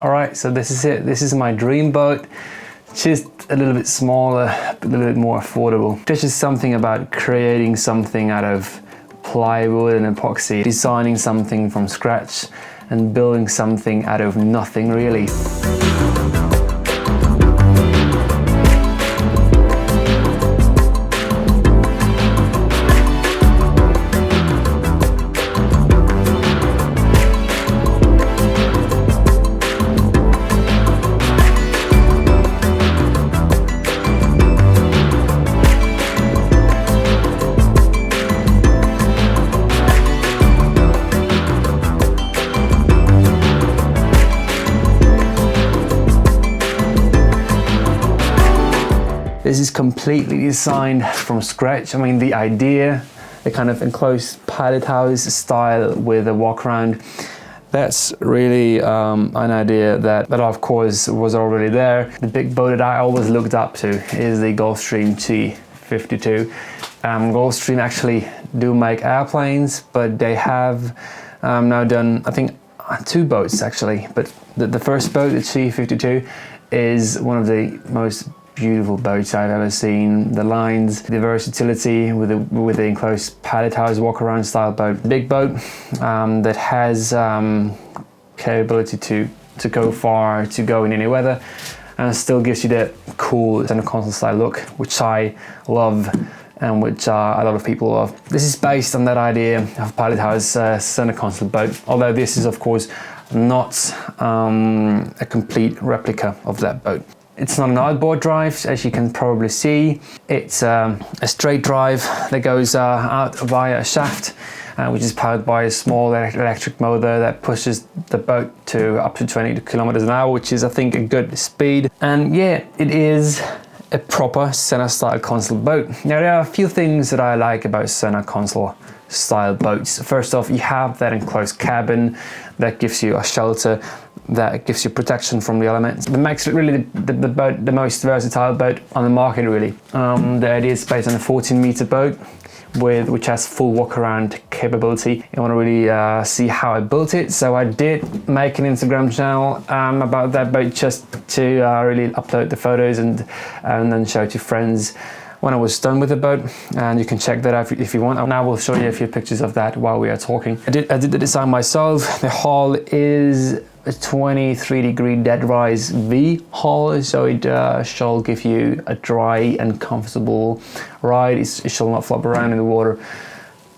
All right, so this is it. This is my Dreamboat. Just a little bit smaller, a little bit more affordable. There's just something about creating something out of plywood and epoxy, designing something from scratch and building something out of nothing really. This is completely designed from scratch. I mean, the idea, the kind of enclosed pilot house style with a walk around, that's really an idea that of course was already there. The big boat that I always looked up to is the Gulfstream T52. Gulfstream actually do make airplanes, but they have now done, I think, 2 boats actually. But the first boat, the T52, is one of the most beautiful boats I've ever seen. The lines, the versatility with the enclosed pilot house walk around style boat. Big boat that has capability to go far, to go in any weather, and still gives you that cool center console style look, which I love and which a lot of people love. This is based on that idea of pilot house center console boat, although this is of course not a complete replica of that boat. It's not an outboard drive, as you can probably see. It's a straight drive that goes out via a shaft, which is powered by a small electric motor that pushes the boat to up to 20 kilometers an hour, which is, I think, a good speed. And yeah, it is a proper center style console boat. Now, there are a few things that I like about center console style boats. First off, you have that enclosed cabin that gives you a shelter, that gives you protection from the elements. That makes it really the boat the most versatile boat on the market really. The idea is based on a 14-meter boat which has full walk-around capability. You want to really see how I built it, so I did make an Instagram channel about that boat just to really upload the photos and then show it to friends when I was done with the boat, and you can check that out if you want. And I will show you a few pictures of that while we are talking. I did the design myself. The hull is a 23-degree dead rise V hull, so it shall give you a dry and comfortable ride. It shall not flop around in the water.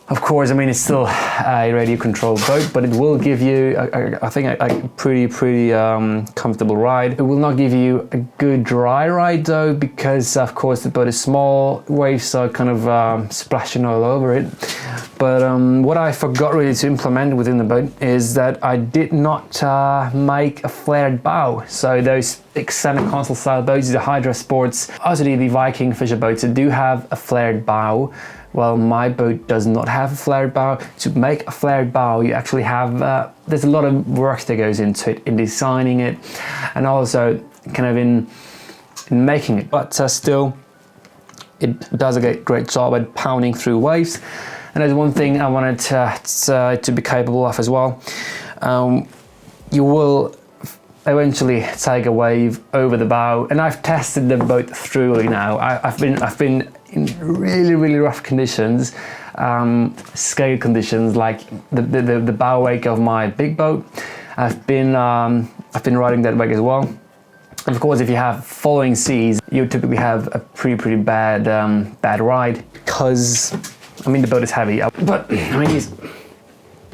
Of course, I mean, it's still a radio-controlled boat, but it will give you, I think, a pretty comfortable ride. It will not give you a good dry ride though, because of course the boat is small, waves are kind of splashing all over it. But what I forgot really to implement within the boat is that I did not make a flared bow. So those big center console style boats, the Hydra Sports, also the Viking Fisher boats, do have a flared bow. Well, my boat does not have a flared bow. To make a flared bow, you actually have, there's a lot of work that goes into it, in designing it, and also kind of in making it. But still, it does a great job at pounding through waves. And there's one thing I wanted to be capable of as well. You will eventually take a wave over the bow, and I've tested the boat thoroughly now. I've been in really rough conditions, scale conditions, like the bow wake of my big boat. I've been riding that wake as well. And of course, if you have following seas, you typically have a pretty bad ride, because I mean the boat is heavy. But I mean, you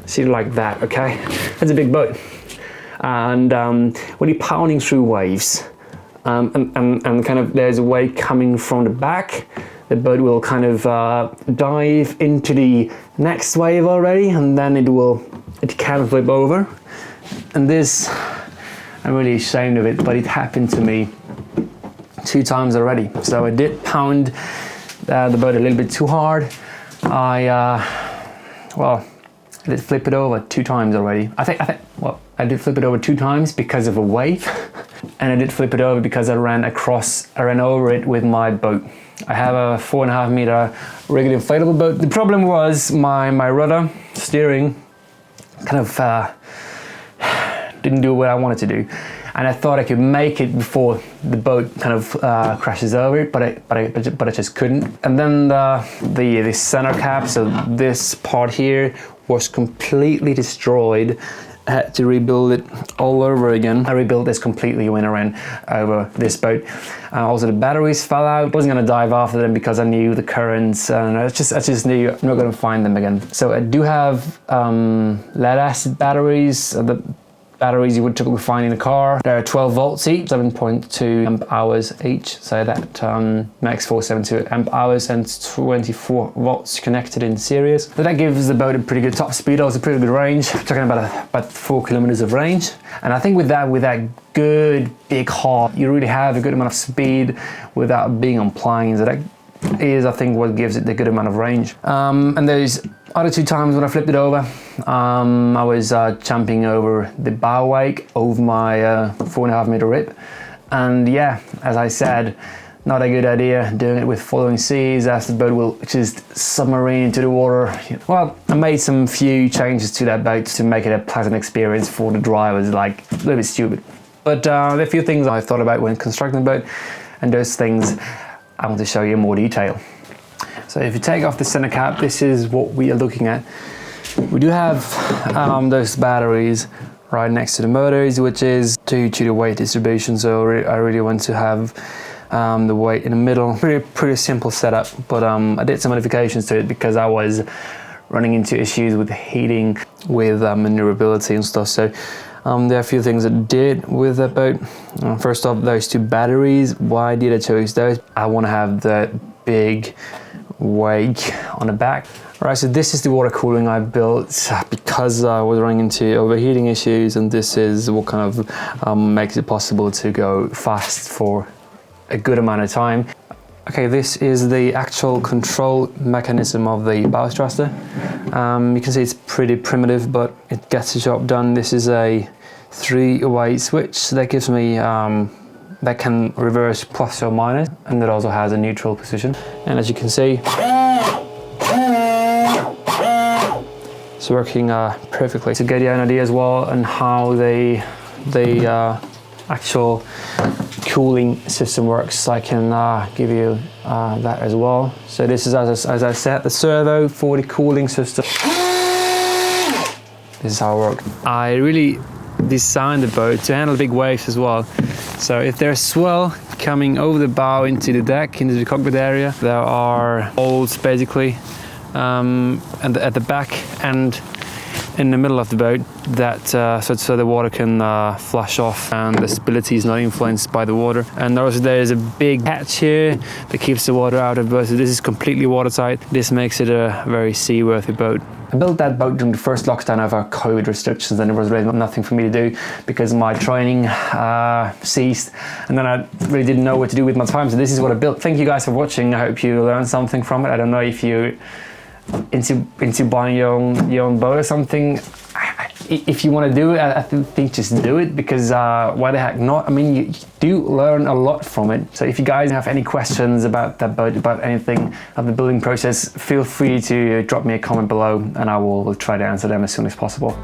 see it like that, okay? That's a big boat. And when you're pounding through waves, and kind of there's a wave coming from the back, the boat will kind of dive into the next wave already, and then it can flip over. And this, I'm really ashamed of it, but it happened to me 2 times already. So I did pound the boat a little bit too hard. I did flip it over 2 times already. I did flip it over 2 times because of a wave, and I did flip it over because I ran over it with my boat. I have a 4.5 meter regular inflatable boat. The problem was my rudder steering kind of didn't do what I wanted to do. And I thought I could make it before the boat kind of crashes over it, but I just couldn't. And then the center cap, so this part here, was completely destroyed. I had to rebuild it all over again. I rebuilt this completely when I ran over this boat. Also the batteries fell out. I wasn't gonna dive after them because I knew the currents, and I just knew I'm not gonna find them again. So I do have lead acid batteries. The batteries you would typically find in a car. They're 12 volts each, 7.2 amp hours each. So that max 472 amp hours and 24 volts connected in series. So that gives the boat a pretty good top speed, also pretty good range. We're talking about 4 kilometers of range. And I think with that good big hull, you really have a good amount of speed without being on planes. So that is, I think, what gives it the good amount of range. And those other 2 times when I flipped it over, I was jumping over the bow wake over my 4.5 meter rip. And yeah, as I said, not a good idea doing it with following seas, as the boat will just submarine into the water. Well, I made some few changes to that boat to make it a pleasant experience for the drivers, like a little bit stupid. But there are a few things I thought about when constructing the boat, and those things I want to show you in more detail. So if you take off the center cap, this is what we are looking at. We do have those batteries right next to the motors, which is due to the weight distribution. So I really want to have the weight in the middle. Pretty simple setup, but I did some modifications to it because I was running into issues with heating, with maneuverability and stuff. So there are a few things I did with that boat. First off, those 2 batteries. Why did I choose those? I want to have the big wake on the back. Right, so this is the water cooling I built because I was running into overheating issues, and this is what kind of makes it possible to go fast for a good amount of time. Okay, this is the actual control mechanism of the bow thruster. You can see it's pretty primitive, but it gets the job done. This is a 3-way switch that gives me that can reverse plus or minus, and it also has a neutral position. And as you can see, it's working perfectly. To get you an idea as well on how the actual cooling system works, I can give you that as well. So this is, as I said, the servo for the cooling system. This is how it works. I really designed the boat to handle big waves as well. So if there's swell coming over the bow into the deck, into the cockpit area, there are holes basically and at the back and in the middle of the boat that so the water can flush off and the stability is not influenced by the water. And also there's a big hatch here that keeps the water out of the boat. So this is completely watertight. This makes it a very seaworthy boat. I built that boat during the first lockdown of our COVID restrictions, and there was really nothing for me to do because my training ceased, and then I really didn't know what to do with my time. So this is what I built. Thank you guys for watching. I hope you learned something from it. I don't know if you're into buying your own boat or something. If you want to do it, I think just do it, because why the heck not? I mean, you do learn a lot from it. So if you guys have any questions about that boat, about anything of the building process, feel free to drop me a comment below and I will try to answer them as soon as possible.